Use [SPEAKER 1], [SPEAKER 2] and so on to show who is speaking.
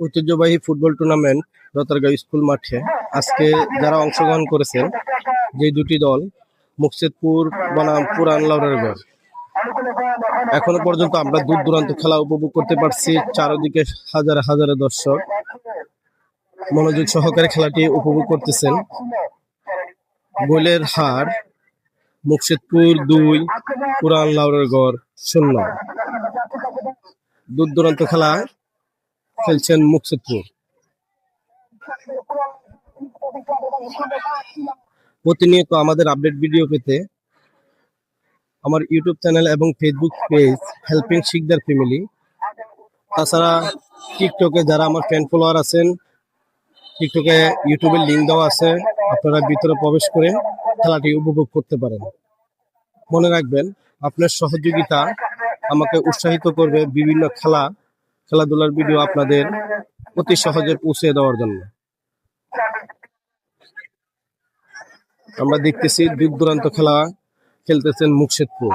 [SPEAKER 1] ঐতিহ্যবাহী football tournament রতারগাঁও school মাঠে আজকে যারা অংশগ্রহণ করেছেন, যে দুটি দল মুকসেদপুর বনাম পুরান লাউড়ারগড়। এখনো পর্যন্ত আমরা দূর দূরান্ত খেলা উপভোগ করতে পারছি। চারদিকে হাজার হাজার দর্শক মনোযোগ সহকারে খেলাটি উপভোগ করতেছেন। গোলের হার মুকসেদপুর 2, পুরান লাউড়ারগড় 0। দূর দূরান্ত খেলা খেলছেন মুকসেদপুর। প্রতিনিয়ত আমাদের আপডেট ভিডিও পেতে আমার ইউটিউব চ্যানেল এবং Facebook page helping Sikdar family, তাছাড়া টিকটকে যারা আমার ফ্যান ফলোয়ার আছেন, টিকটকে ইউটিউবের লিঙ্ক দেওয়া আছে, আপনারা ভিতরে প্রবেশ করে খেলাটি উপভোগ করতে পারেন। মনে রাখবেন, আপনার সহযোগিতা আমাকে উৎসাহিত করবে বিভিন্ন খেলাধুলার ভিডিও আপনাদের অতি সহজে পৌঁছে দেওয়ার জন্য। আমরা দেখতেছি দূর দূরান্ত খেলা খেলতেছেন মুকসেদপুর।